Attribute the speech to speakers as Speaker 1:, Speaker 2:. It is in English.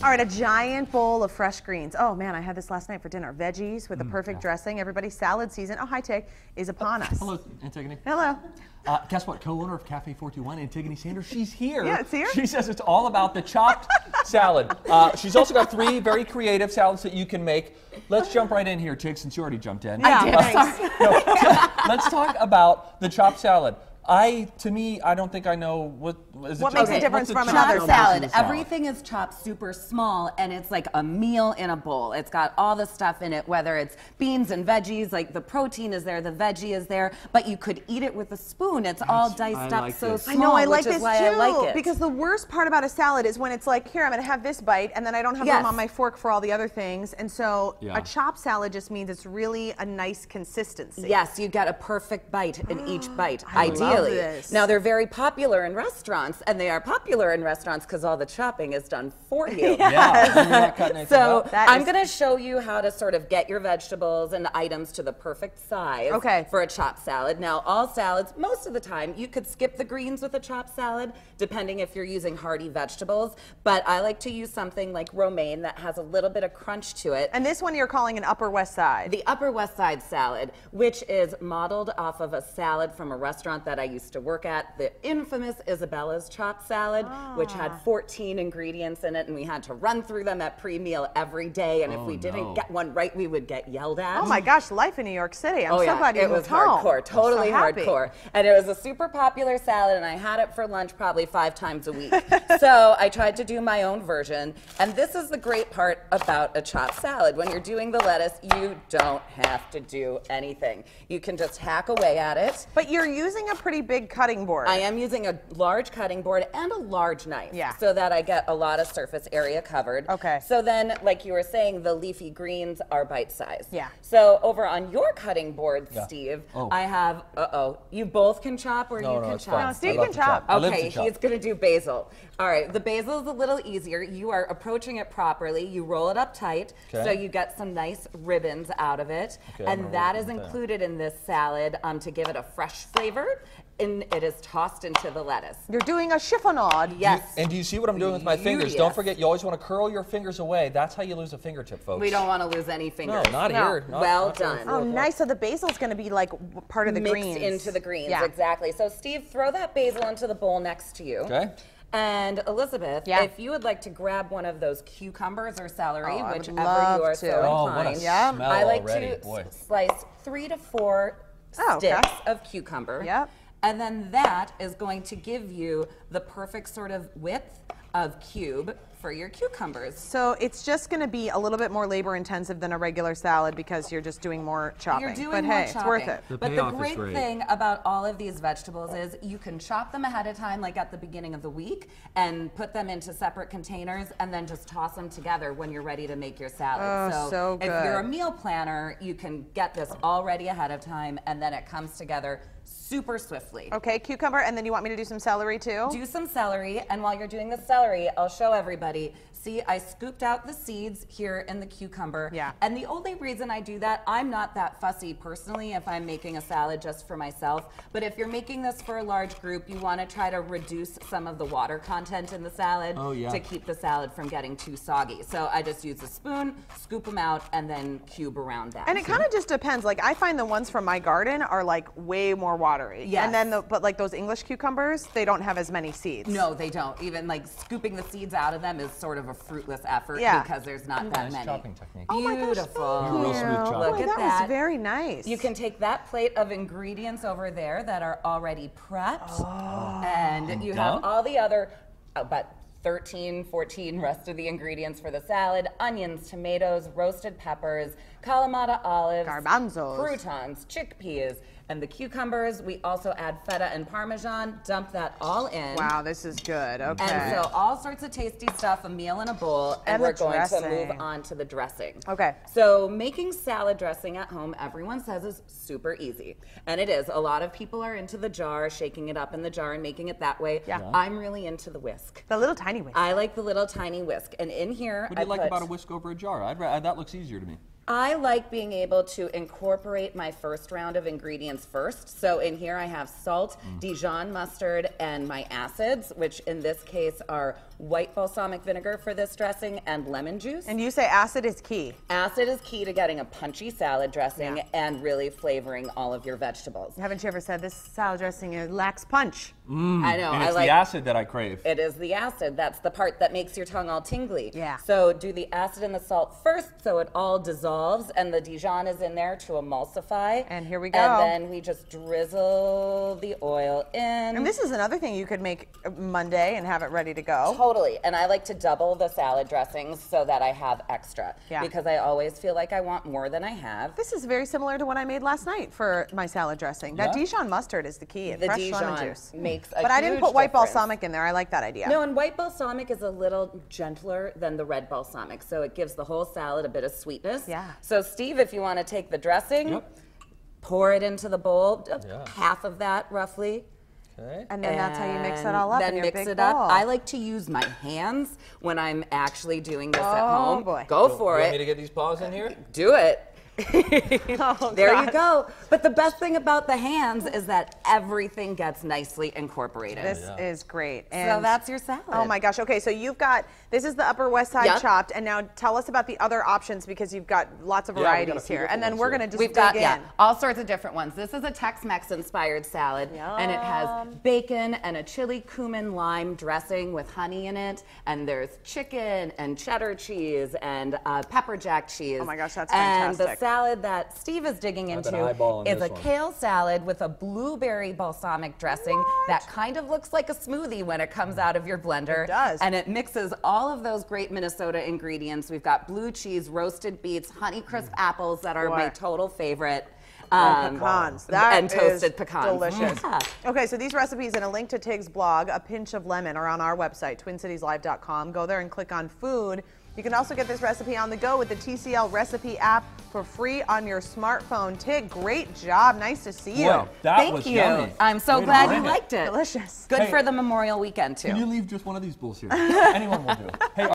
Speaker 1: All right, a giant bowl of fresh greens. Oh man, I had this last night for dinner. Veggies with the perfect dressing. Everybody's salad season. Oh, hi, Tig, is upon us.
Speaker 2: Hello, Antigoni.
Speaker 1: Hello.
Speaker 2: Guess what? Co-owner of Cafe 421, Antigoni Sanders. She's here.
Speaker 1: Yeah, it's here.
Speaker 2: She says it's all about the chopped salad. She's also got 3 very creative salads that you can make. Let's jump right in here, Tig, since you already jumped in.
Speaker 1: Yeah,
Speaker 2: Let's talk about the chopped salad. I don't think I know what
Speaker 1: makes a difference from another
Speaker 3: salad. Everything is chopped super small, and it's like a meal in a bowl. It's got all the stuff in it, whether it's beans and veggies, like the protein is there, the veggie is there, but you could eat it with a spoon. It's all diced up so small,
Speaker 1: I know, I like
Speaker 3: which
Speaker 1: this
Speaker 3: is why
Speaker 1: too,
Speaker 3: I like it.
Speaker 1: because the worst part about a salad is when it's like, here, I'm going to have this bite, and then I don't have room on my fork for all the other things, and so a chopped salad just means it's really a nice consistency.
Speaker 3: Yes, you get a perfect bite in each bite,
Speaker 1: love
Speaker 3: ideally.
Speaker 1: this.
Speaker 3: Now, they're very popular in restaurants, and they are popular in restaurants because all the chopping is done for you. So I'm going to show you how to sort of get your vegetables and items to the perfect size for a chopped salad. Now, all salads, most of the time, you could skip the greens with a chopped salad, depending if you're using hearty vegetables, but I like to use something like romaine that has a little bit of crunch to it.
Speaker 1: And this one you're calling an Upper West Side.
Speaker 3: The Upper West Side salad, which is modeled off of a salad from a restaurant that I used to work at, the infamous Isabella's chopped salad, which had 14 ingredients in it, and we had to run through them at pre-meal every day, and if we didn't get one right, we would get yelled at.
Speaker 1: Oh my gosh, life in New York City. I'm so glad you moved home.
Speaker 3: It was hardcore, totally hardcore. And it was a super popular salad, and I had it for lunch probably 5 times a week. So I tried to do my own version, and this is the great part about a chopped salad. When you're doing the lettuce, you don't have to do anything. You can just hack away at it.
Speaker 1: But you're using a pretty big cutting board.
Speaker 3: I am using a large cutting board and a large knife so that I get a lot of surface area covered. So then, like you were saying, the leafy greens are bite-sized. So over on your cutting board, Steve, I have, you both can chop or you can chop?
Speaker 1: No, Steve can chop.
Speaker 3: Okay, he's going to do basil. All right, the basil is a little easier. You are approaching it properly. You roll it up tight so you get some nice ribbons out of it. And that is included in this salad to give it a fresh flavor. And it is tossed into the lettuce.
Speaker 1: You're doing a chiffonade.
Speaker 3: Yes.
Speaker 2: And do you see what I'm doing with my fingers? Don't forget, you always want to curl your fingers away. That's how you lose a fingertip, folks.
Speaker 3: We don't want to lose any fingers.
Speaker 2: No, not here.
Speaker 3: Well done.
Speaker 1: Oh, nice. So the basil's going to be like part of the greens.
Speaker 3: Mixed into the greens, exactly. So Steve, throw that basil into the bowl next to you.
Speaker 2: Okay.
Speaker 3: And Elizabeth, if you would like to grab one of those cucumbers or celery, whichever you are so inclined. I like to slice 3 to 4 sticks of cucumber. And then that is going to give you the perfect sort of width of cube for your cucumbers.
Speaker 1: So it's just going to be a little bit more labor intensive than a regular salad because you're just doing more chopping.
Speaker 3: You're doing
Speaker 1: but
Speaker 3: more
Speaker 1: hey,
Speaker 3: chopping.
Speaker 1: It's worth it.
Speaker 3: But the great thing about all of these vegetables is you can chop them ahead of time, like at the beginning of the week, and put them into separate containers and then just toss them together when you're ready to make your salad.
Speaker 1: So good.
Speaker 3: If you're a meal planner, you can get this all ready ahead of time, and then it comes together super swiftly.
Speaker 1: Okay, cucumber, and then you want me to do some celery too?
Speaker 3: Do some celery, and while you're doing the celery, I'll show everybody. See, I scooped out the seeds here in the cucumber. And the only reason I do that, I'm not that fussy personally if I'm making a salad just for myself, but if you're making this for a large group, you want to try to reduce some of the water content in the salad to keep the salad from getting too soggy. So I just use a spoon, scoop them out, and then cube around that.
Speaker 1: And it kind of just depends. Like I find the ones from my garden are like way more watery. And then, but like those English cucumbers, they don't have as many seeds.
Speaker 3: No, they don't. Even like scooping the seeds out of them is sort of a fruitless effort because there's not that many.
Speaker 2: Chopping technique.
Speaker 3: Beautiful.
Speaker 2: Real smooth chop.
Speaker 3: Look at that.
Speaker 1: That was very nice.
Speaker 3: You can take that plate of ingredients over there that are already prepped, and you have all the other, about 13, 14 rest of the ingredients for the salad: onions, tomatoes, roasted peppers, Kalamata olives,
Speaker 1: garbanzos,
Speaker 3: croutons, chickpeas, and the cucumbers. We also add feta and Parmesan, dump that all in.
Speaker 1: Wow, this is good, okay.
Speaker 3: And so all sorts of tasty stuff, a meal in a bowl, and we're going to move on to the dressing.
Speaker 1: Okay.
Speaker 3: So making salad dressing at home, everyone says is super easy. And it is. A lot of people are into the jar, shaking it up in the jar and making it that way. I'm really into the whisk.
Speaker 1: The little tiny whisk.
Speaker 3: I like the little tiny whisk. And in here,
Speaker 2: what do you like about a whisk over a jar? That looks easier to me.
Speaker 3: I like being able to incorporate my first round of ingredients first. So in here I have salt, Dijon mustard, and my acids, which in this case are white balsamic vinegar for this dressing and lemon juice.
Speaker 1: And you say acid is key.
Speaker 3: Acid is key to getting a punchy salad dressing and really flavoring all of your vegetables.
Speaker 1: Haven't you ever said this salad dressing lacks punch?
Speaker 3: I know.
Speaker 2: And it's the acid that I crave.
Speaker 3: It is the acid. That's the part that makes your tongue all tingly.
Speaker 1: Yeah.
Speaker 3: So do the acid and the salt first so it all dissolves and the Dijon is in there to emulsify.
Speaker 1: And here we go.
Speaker 3: And then we just drizzle the oil in.
Speaker 1: And this is another thing you could make Monday and have it ready to go.
Speaker 3: Totally. And I like to double the salad dressings so that I have extra.
Speaker 1: Yeah.
Speaker 3: Because I always feel like I want more than I have.
Speaker 1: This is very similar to what I made last night for my salad dressing. That Dijon mustard is the key. And
Speaker 3: The
Speaker 1: fresh
Speaker 3: Dijon
Speaker 1: lemon juice.
Speaker 3: makes a
Speaker 1: But I didn't
Speaker 3: huge
Speaker 1: put white
Speaker 3: difference.
Speaker 1: balsamic in there. I like that idea.
Speaker 3: No, and white balsamic is a little gentler than the red balsamic, so it gives the whole salad a bit of sweetness.
Speaker 1: Yeah.
Speaker 3: So Steve, if you want to take the dressing, pour it into the bowl, half of that roughly.
Speaker 2: Okay.
Speaker 1: And then that's how you mix it all up
Speaker 3: Then
Speaker 1: in your
Speaker 3: mix
Speaker 1: big
Speaker 3: it
Speaker 1: bowl.
Speaker 3: up. I like to use my hands when I'm actually doing this at home.
Speaker 1: Boy.
Speaker 3: Go for
Speaker 2: You
Speaker 3: it.
Speaker 2: want me to get these paws in here?
Speaker 3: Do it.
Speaker 1: Oh,
Speaker 3: There
Speaker 1: God.
Speaker 3: you go. But the best thing about the hands is that everything gets nicely incorporated.
Speaker 1: This is great.
Speaker 3: So
Speaker 1: And
Speaker 3: that's your salad.
Speaker 1: oh my gosh. Okay, so you've got, this is the Upper West Side
Speaker 3: Yep.
Speaker 1: chopped, and now tell us about the other options because you've got lots of
Speaker 2: Yeah, we got a
Speaker 1: varieties
Speaker 2: few
Speaker 1: here.
Speaker 2: different
Speaker 1: And then
Speaker 2: ones
Speaker 1: we're
Speaker 2: here.
Speaker 1: going to just
Speaker 3: We've
Speaker 1: dig
Speaker 3: got
Speaker 1: in.
Speaker 3: all sorts of different ones. This is a Tex-Mex inspired salad, and it has bacon and a chili cumin lime dressing with honey in it, and there's chicken and cheddar cheese and pepper jack cheese.
Speaker 1: Oh my gosh, that's
Speaker 3: And the
Speaker 1: fantastic.
Speaker 3: salad that Steve is digging
Speaker 2: I've been
Speaker 3: into
Speaker 2: eyeballing
Speaker 3: is
Speaker 2: this
Speaker 3: a
Speaker 2: one.
Speaker 3: kale salad with a blueberry balsamic dressing that kind of looks like a smoothie when it comes out of your blender.
Speaker 1: It does.
Speaker 3: And it mixes all of those great Minnesota ingredients. We've got blue cheese, roasted beets, Honeycrisp apples that are my
Speaker 1: Boy.
Speaker 3: total favorite.
Speaker 1: Pecans. That
Speaker 3: and toasted
Speaker 1: is
Speaker 3: pecans.
Speaker 1: delicious.
Speaker 3: Yeah.
Speaker 1: Okay, so these recipes and a link to Tig's blog, A Pinch of Lemon, are on our website, twincitieslive.com. Go there and click on food. You can also get this recipe on the go with the TCL recipe app for free on your smartphone. Tig, great job. Nice to see you.
Speaker 2: Boy, that
Speaker 3: Thank
Speaker 2: was
Speaker 3: you.
Speaker 2: yummy.
Speaker 3: I'm so
Speaker 2: Way to
Speaker 3: glad
Speaker 2: bring
Speaker 3: you
Speaker 2: it.
Speaker 3: liked it.
Speaker 1: Delicious.
Speaker 3: Good
Speaker 2: Hey.
Speaker 3: for the Memorial weekend, too.
Speaker 2: Can you leave just one of these bowls here? Anyone will do. Hey,